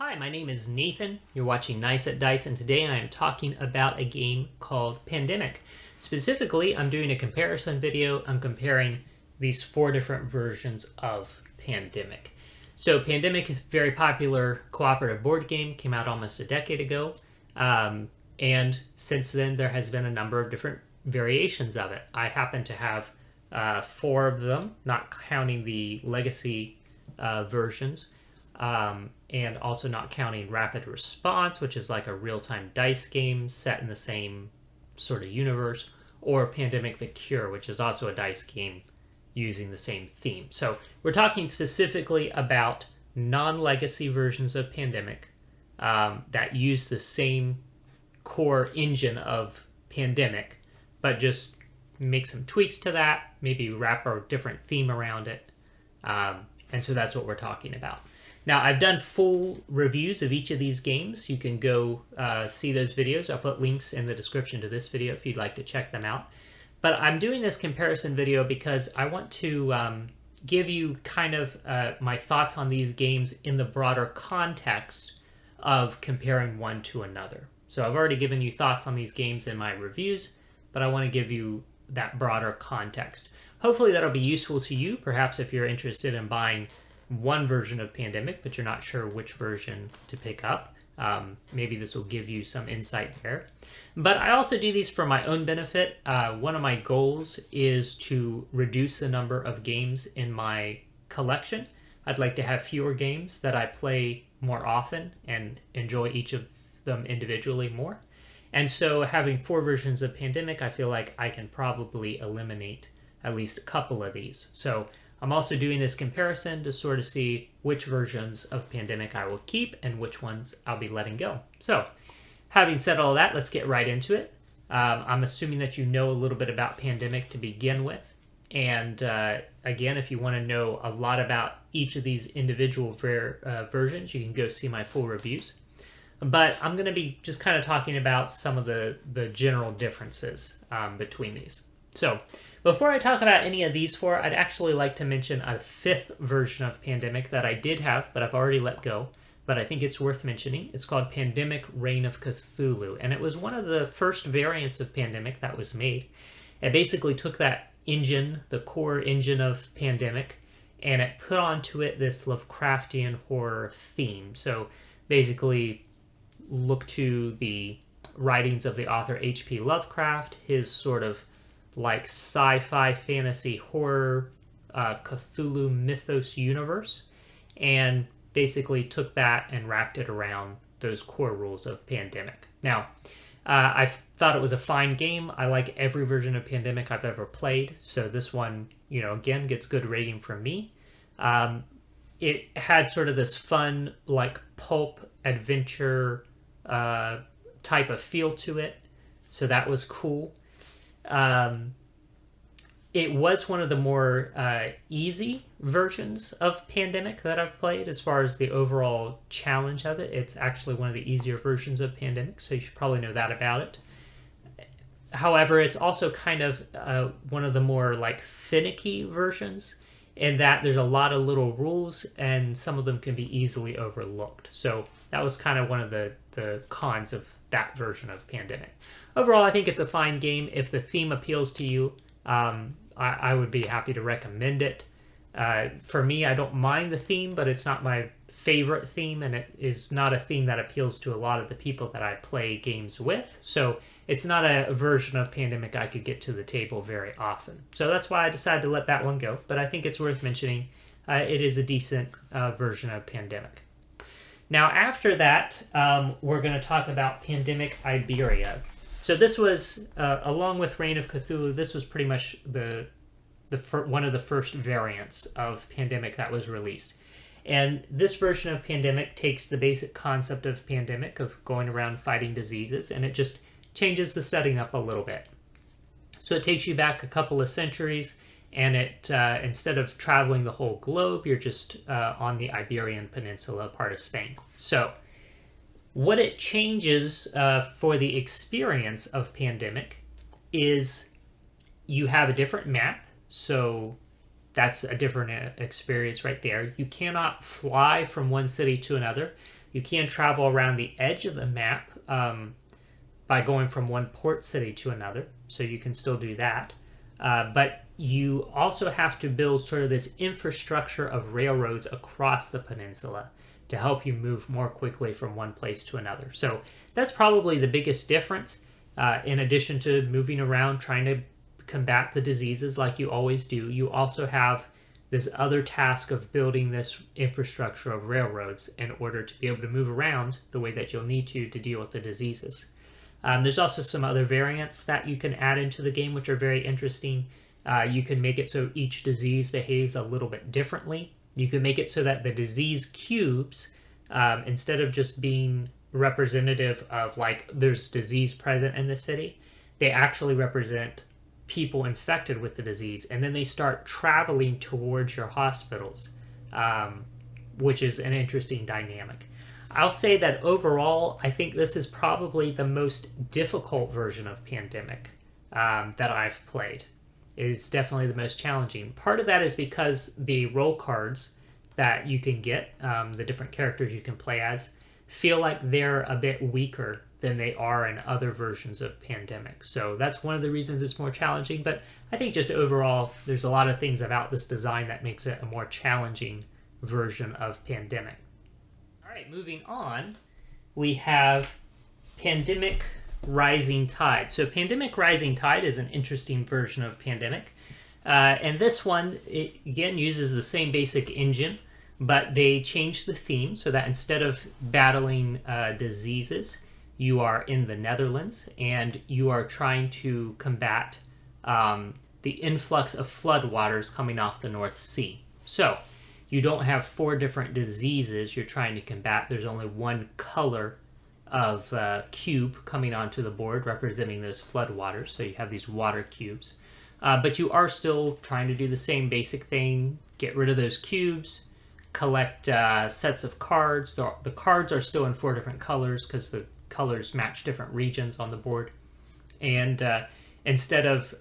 Hi, my name is Nathan. You're watching Nice at Dice, and today I am talking about a game called Pandemic. Specifically, I'm doing a comparison video. I'm comparing these four different versions of Pandemic. So Pandemic, very popular cooperative board game, came out almost a decade ago. And since then, there has been a number of different variations of it. I happen to have four of them, not counting the legacy versions. And also not counting Rapid Response, which is like a real-time dice game set in the same sort of universe, or Pandemic the Cure, which is also a dice game using the same theme. So we're talking specifically about non-legacy versions of Pandemic that use the same core engine of Pandemic, but just make some tweaks to that, maybe wrap a different theme around it. And so that's what we're talking about. Now, I've done full reviews of each of these games. You can go see those videos. I'll put links in the description to this video if you'd like to check them out. But I'm doing this comparison video because I want to give you kind of my thoughts on these games in the broader context of comparing one to another. So I've already given you thoughts on these games in my reviews, but I want to give you that broader context. Hopefully that'll be useful to you, perhaps if you're interested in buying one version of Pandemic, but you're not sure which version to pick up. Maybe this will give you some insight there. But I also do these for my own benefit. One of my goals is to reduce the number of games in my collection. I'd like to have fewer games that I play more often and enjoy each of them individually more. And so having four versions of Pandemic, I feel like I can probably eliminate at least a couple of these. So I'm also doing this comparison to sort of see which versions of Pandemic I will keep and which ones I'll be letting go. So, having said all that, let's get right into it. I'm assuming that you know a little bit about Pandemic to begin with. And again, if you want to know a lot about each of these individual versions, you can go see my full reviews. But I'm going to be just kind of talking about some of the general differences between these. So, before I talk about any of these four, I'd actually like to mention a fifth version of Pandemic that I did have, but I've already let go, but I think it's worth mentioning. It's called Pandemic Reign of Cthulhu, and it was one of the first variants of Pandemic that was made. It basically took that engine, the core engine of Pandemic, and it put onto it this Lovecraftian horror theme. So basically look to the writings of the author H.P. Lovecraft, his sort of like sci-fi fantasy horror Cthulhu mythos universe, and basically took that and wrapped it around those core rules of Pandemic. Now, I thought it was a fine game. I like every version of Pandemic I've ever played, so this one, again, gets good rating from me. It had sort of this fun, like, pulp adventure type of feel to it, so that was cool. It was one of the more easy versions of Pandemic that I've played as far as the overall challenge of it. It's actually one of the easier versions of Pandemic, so you should probably know that about it. However, it's also kind of one of the more like finicky versions in that there's a lot of little rules and some of them can be easily overlooked. So that was kind of one of the cons of that version of Pandemic. Overall, I think it's a fine game. If the theme appeals to you, I would be happy to recommend it. For me, I don't mind the theme, but it's not my favorite theme, and it is not a theme that appeals to a lot of the people that I play games with. So it's not a version of Pandemic I could get to the table very often. So that's why I decided to let that one go, but I think it's worth mentioning. It is a decent version of Pandemic. Now, after that, we're going to talk about Pandemic Iberia. So this was, along with Reign of Cthulhu, this was pretty much one of the first variants of Pandemic that was released. And this version of Pandemic takes the basic concept of Pandemic, of going around fighting diseases, and it just changes the setting up a little bit. So it takes you back a couple of centuries, and it instead of traveling the whole globe, you're just on the Iberian Peninsula, part of Spain. So what it changes for the experience of Pandemic is you have a different map, so that's a different experience right there. You cannot fly from one city to another. You can travel around the edge of the map by going from one port city to another, so you can still do that. But you also have to build sort of this infrastructure of railroads across the peninsula to help you move more quickly from one place to another. So that's probably the biggest difference. In addition to moving around, trying to combat the diseases like you always do, you also have this other task of building this infrastructure of railroads in order to be able to move around the way that you'll need to deal with the diseases. There's also some other variants that you can add into the game which are very interesting. You can make it so each disease behaves a little bit differently. You can make it so that the disease cubes, instead of just being representative of like there's disease present in the city, they actually represent people infected with the disease, and then they start traveling towards your hospitals, which is an interesting dynamic. I'll say that overall, I think this is probably the most difficult version of Pandemic that I've played. It's definitely the most challenging. Part of that is because the role cards that you can get, the different characters you can play as, feel like they're a bit weaker than they are in other versions of Pandemic. So that's one of the reasons it's more challenging, but I think just overall, there's a lot of things about this design that makes it a more challenging version of Pandemic. All right, moving on, we have Pandemic Rising Tide. So Pandemic Rising Tide is an interesting version of Pandemic. And this one, it again uses the same basic engine, but they changed the theme so that instead of battling diseases, you are in the Netherlands and you are trying to combat the influx of floodwaters coming off the North Sea. So you don't have 4 different diseases you're trying to combat. There's only one color of cube coming onto the board representing those floodwaters. So you have these water cubes. But you are still trying to do the same basic thing, get rid of those cubes, collect sets of cards. The cards are still in 4 different colors because the colors match different regions on the board. And instead of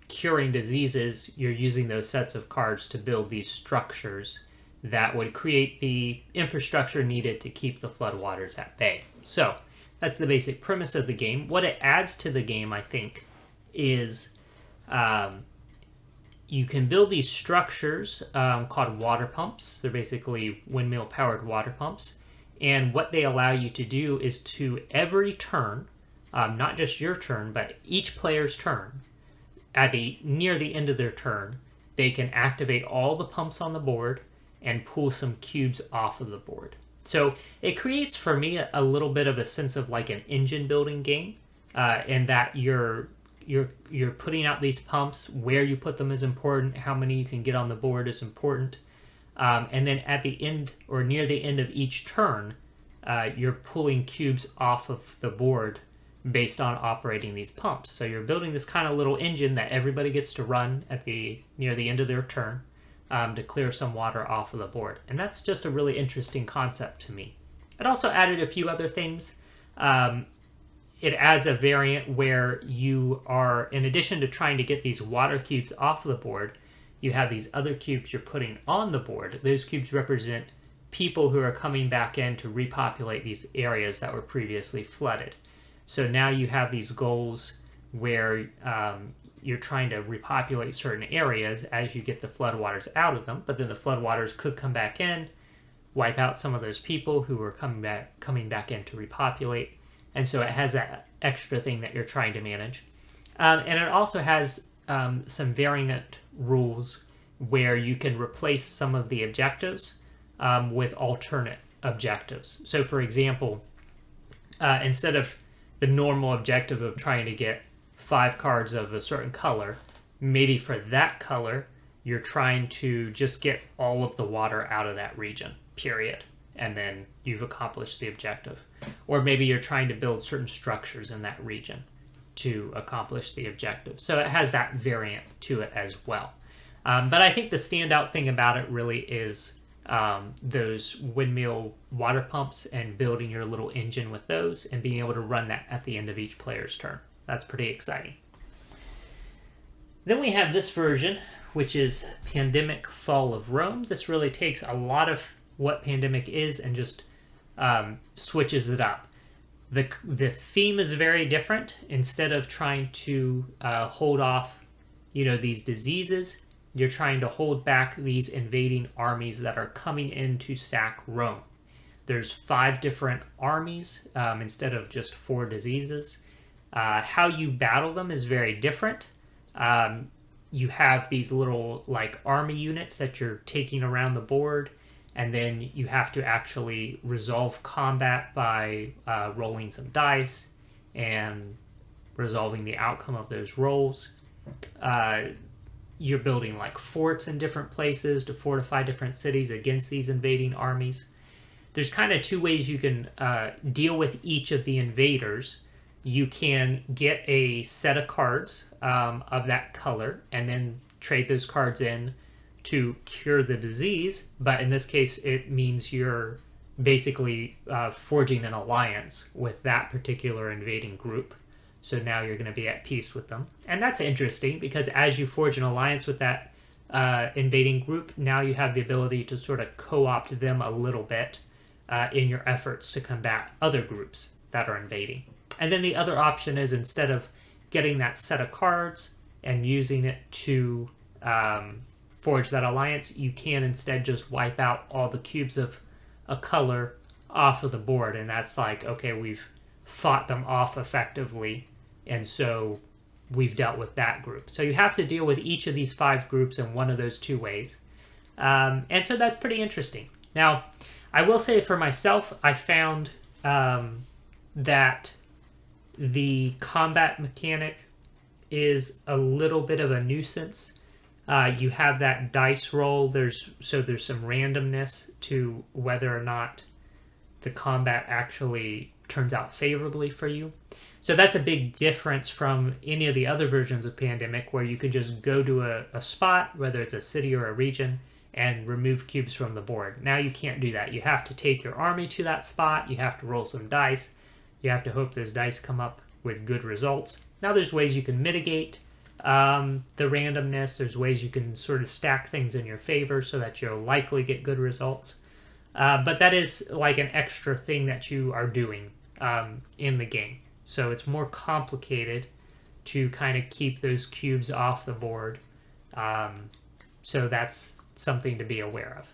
curing diseases, you're using those sets of cards to build these structures that would create the infrastructure needed to keep the floodwaters at bay. So that's the basic premise of the game. What it adds to the game, I think, is you can build these structures called water pumps. They're basically windmill-powered water pumps. And what they allow you to do is to every turn, not just your turn, but each player's turn, near the end of their turn, they can activate all the pumps on the board and pull some cubes off of the board. So it creates for me a little bit of a sense of like an engine building game, in that you're putting out these pumps. Where you put them is important. How many you can get on the board is important. And then at the end or near the end of each turn, you're pulling cubes off of the board based on operating these pumps. So you're building this kind of little engine that everybody gets to run near the end of their turn to clear some water off of the board. And that's just a really interesting concept to me. It also added a few other things. It adds a variant where you are, in addition to trying to get these water cubes off of the board, you have these other cubes you're putting on the board. Those cubes represent people who are coming back in to repopulate these areas that were previously flooded. So now you have these goals where you're trying to repopulate certain areas as you get the floodwaters out of them, but then the floodwaters could come back in, wipe out some of those people who were coming back in to repopulate. And so it has that extra thing that you're trying to manage. And it also has some variant rules where you can replace some of the objectives with alternate objectives. So for example, instead of the normal objective of trying to get 5 cards of a certain color, maybe for that color, you're trying to just get all of the water out of that region, period. And then you've accomplished the objective. Or maybe you're trying to build certain structures in that region to accomplish the objective. So it has that variant to it as well. But I think the standout thing about it really is those windmill water pumps and building your little engine with those and being able to run that at the end of each player's turn. That's pretty exciting. Then we have this version, which is Pandemic Fall of Rome. This really takes a lot of what Pandemic is and just switches it up. The theme is very different. Instead of trying to hold off, these diseases, you're trying to hold back these invading armies that are coming in to sack Rome. There's 5 different armies instead of just 4 diseases. How you battle them is very different. You have these little army units that you're taking around the board, and then you have to actually resolve combat by rolling some dice and resolving the outcome of those rolls. You're building forts in different places to fortify different cities against these invading armies. There's kind of 2 ways you can deal with each of the invaders. You can get a set of cards of that color and then trade those cards in to cure the disease, but in this case it means you're basically forging an alliance with that particular invading group. So now you're going to be at peace with them. And that's interesting because as you forge an alliance with that invading group, now you have the ability to sort of co-opt them a little bit in your efforts to combat other groups that are invading. And then the other option is, instead of getting that set of cards and using it to forge that alliance, you can instead just wipe out all the cubes of a color off of the board. And that's okay, we've fought them off effectively, and so we've dealt with that group. So you have to deal with each of these 5 groups in one of those 2 ways. And so that's pretty interesting. Now, I will say for myself, I found that the combat mechanic is a little bit of a nuisance. You have that dice roll. There's some randomness to whether or not the combat actually turns out favorably for you. So that's a big difference from any of the other versions of Pandemic, where you could just go to a spot, whether it's a city or a region, and remove cubes from the board. Now you can't do that. You have to take your army to that spot. You have to roll some dice. You have to hope those dice come up with good results. Now there's ways you can mitigate the randomness. There's ways you can sort of stack things in your favor so that you'll likely get good results. But that is an extra thing that you are doing in the game. So it's more complicated to kind of keep those cubes off the board. So that's something to be aware of.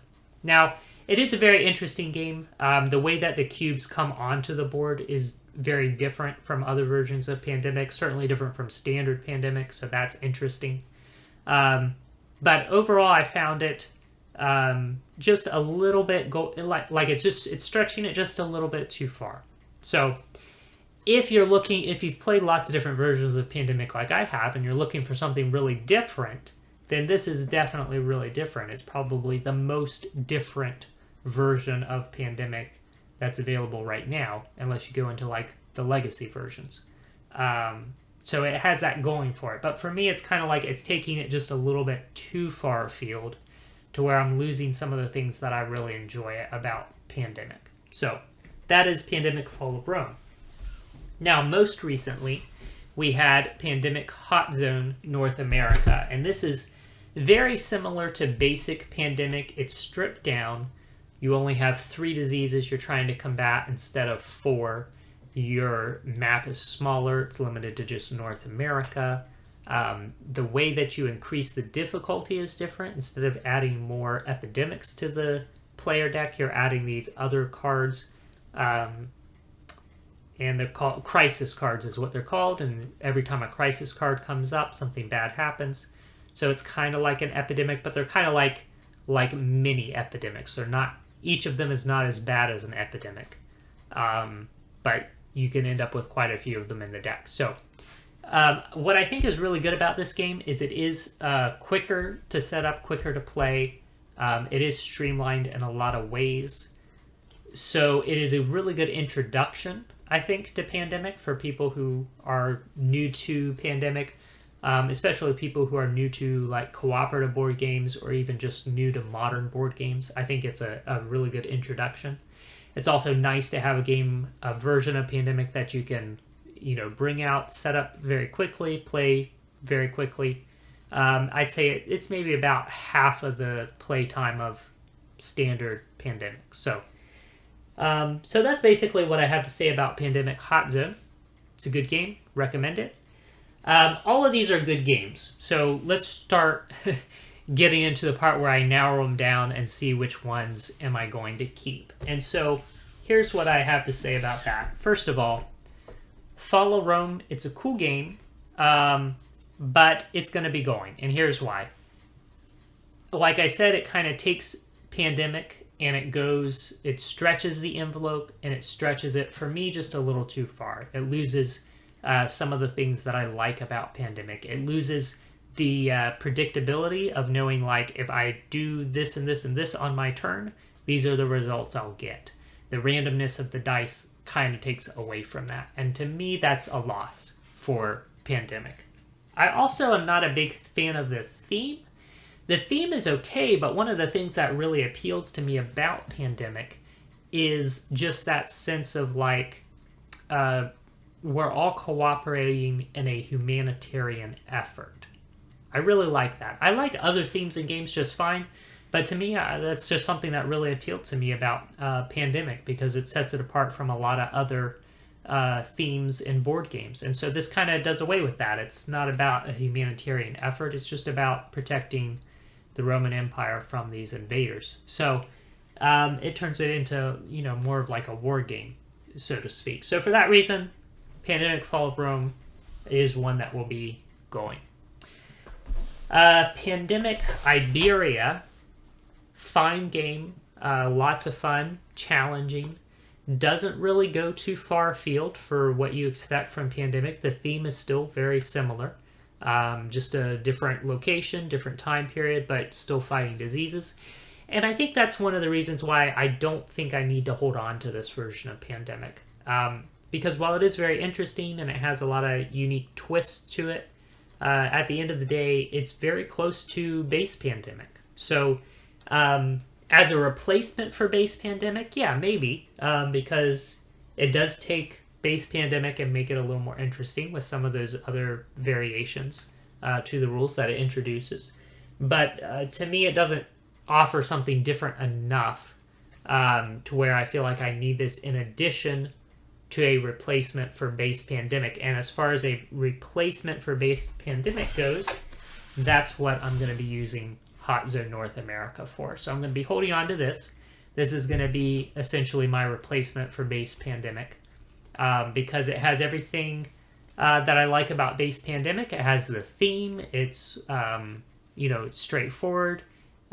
Now, it is a very interesting game. The way that the cubes come onto the board is very different from other versions of Pandemic, certainly different from standard Pandemic, so that's interesting. But overall, I found it just a little bit it's stretching it just a little bit too far. So if you've played lots of different versions of Pandemic like I have, and you're looking for something really different, then this is definitely really different. It's probably the most different version of Pandemic that's available right now, unless you go into the legacy versions. So it has that going for it. But for me, it's kind of it's taking it just a little bit too far afield to where I'm losing some of the things that I really enjoy about Pandemic. So that is Pandemic Fall of Rome. Now, most recently, we had Pandemic Hotzone North America, and this is very similar to basic Pandemic. It's stripped down. You only have 3 diseases you're trying to combat instead of 4. Your map is smaller. It's limited to just North America. The way that you increase the difficulty is different. Instead of adding more epidemics to the player deck, you're adding these other cards. And they're called crisis cards is what they're called. And every time a crisis card comes up, something bad happens. So it's kind of like an epidemic, but they're kind of like mini epidemics. They're not, each of them is not as bad as an epidemic. But you can end up with quite a few of them in the deck. So what I think is really good about this game is it is quicker to set up, quicker to play. It is streamlined in a lot of ways. So it is a really good introduction, I think, to Pandemic for people who are new to Pandemic, especially people who are new to cooperative board games or even just new to modern board games. I think it's a really good introduction. It's also nice to have a version of Pandemic that you can, bring out, set up very quickly, play very quickly. I'd say it's maybe about half of the play time of standard Pandemic. So So that's basically what I have to say about Pandemic Hot Zone. It's a good game. Recommend it. All of these are good games. So let's start getting into the part where I narrow them down and see which ones am I going to keep. And so here's what I have to say about that. First of all, Follow Rome, it's a cool game, but it's going to be going. And here's why. Like I said, it kind of takes Pandemic and it stretches the envelope and it stretches it, for me, just a little too far. It loses some of the things that I like about Pandemic. It loses the predictability of knowing, like, if I do this and this and this on my turn, these are the results I'll get. The randomness of the dice kind of takes away from that. And to me, that's a loss for Pandemic. I also am not a big fan of the theme. The theme is okay, but one of the things that really appeals to me about Pandemic is just that sense of, like, we're all cooperating in a humanitarian effort. I really like that. I like other themes in games just fine, but to me, that's just something that really appealed to me about Pandemic, because it sets it apart from a lot of other themes in board games. And so this kind of does away with that. It's not about a humanitarian effort. It's just about protecting the Roman Empire from these invaders. So it turns it into, more of like a war game, so to speak. So for that reason, Pandemic Fall of Rome is one that will be going. Pandemic Iberia, fine game, lots of fun, challenging, doesn't really go too far afield for what you expect from Pandemic. The theme is still very similar, just a different location, different time period, but still fighting diseases. And I think that's one of the reasons why I don't think I need to hold on to this version of Pandemic. Because while it is very interesting and it has a lot of unique twists to it, at the end of the day, it's very close to base Pandemic. So as a replacement for base Pandemic, yeah, maybe, because it does take base Pandemic and make it a little more interesting with some of those other variations to the rules that it introduces. But to me, it doesn't offer something different enough to where I feel like I need this in addition to a replacement for base Pandemic. And as far as a replacement for base Pandemic goes, that's what I'm going to be using Hot Zone North America for. So I'm going to be holding on to this. This is going to be essentially my replacement for base Pandemic, because it has everything that I like about base Pandemic. It has the theme. It's it's straightforward.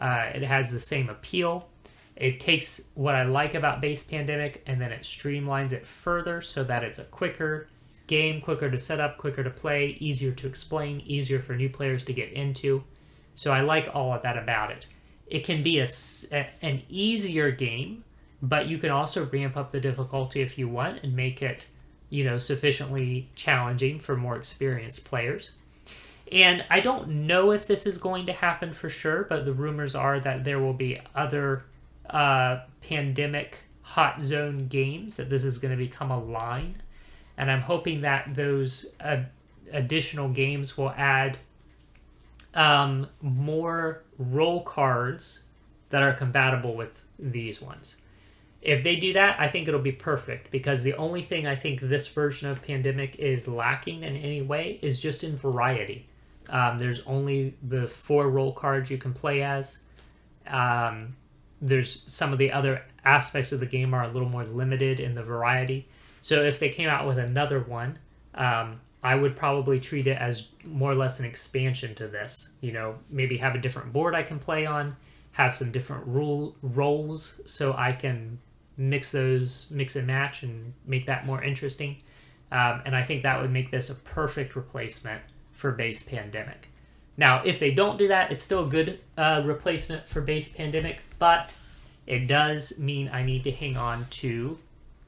It has the same appeal. It takes what I like about base Pandemic and then it streamlines it further so that it's a quicker game, quicker to set up, quicker to play, easier to explain, easier for new players to get into. So I like all of that about it. It can be an easier game, but you can also ramp up the difficulty if you want and make it, sufficiently challenging for more experienced players. And I don't know if this is going to happen for sure, but the rumors are that there will be other Pandemic Hot Zone games, that this is going to become a line. And I'm hoping that those additional games will add more role cards that are compatible with these ones. If they do that, I think it'll be perfect, because the only thing I think this version of Pandemic is lacking in any way is just in variety. There's only the 4 role cards you can play as. There's some of the other aspects of the game are a little more limited in the variety. So if they came out with another one, I would probably treat it as more or less an expansion to this. Maybe have a different board I can play on, have some different roles so I can mix and match and make that more interesting. And I think that would make this a perfect replacement for base Pandemic. Now, if they don't do that, it's still a good replacement for base Pandemic, but it does mean I need to hang on to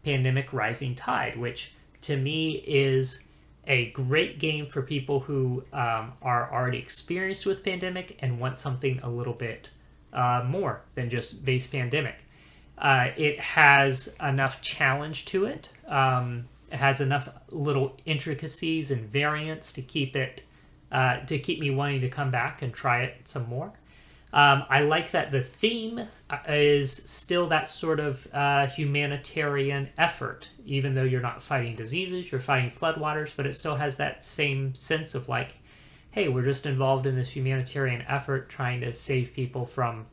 Pandemic Rising Tide, which to me is a great game for people who are already experienced with Pandemic and want something a little bit more than just base Pandemic. It has enough challenge to it. It has enough little intricacies and variants to keep me wanting to come back and try it some more. I like that the theme is still that sort of humanitarian effort, even though you're not fighting diseases, you're fighting floodwaters, but it still has that same sense of like, hey, we're just involved in this humanitarian effort trying to save people from,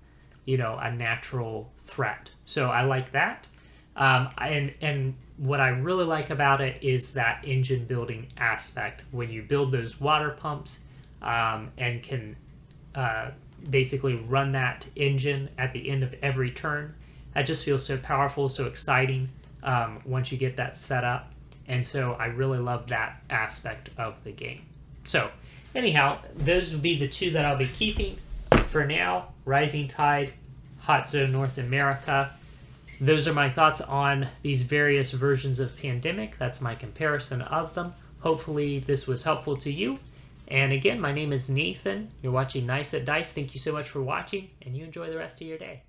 a natural threat. So I like that. And what I really like about it is that engine building aspect. When you build those water pumps and can basically run that engine at the end of every turn, that just feels so powerful, so exciting once you get that set up. And so I really love that aspect of the game. So anyhow, those would be the two that I'll be keeping for now. Rising Tide, Hot Zone North America. Those are my thoughts on these various versions of Pandemic. That's my comparison of them. Hopefully this was helpful to you. And again, my name is Nathan. You're watching Nice at Dice. Thank you so much for watching, and you enjoy the rest of your day.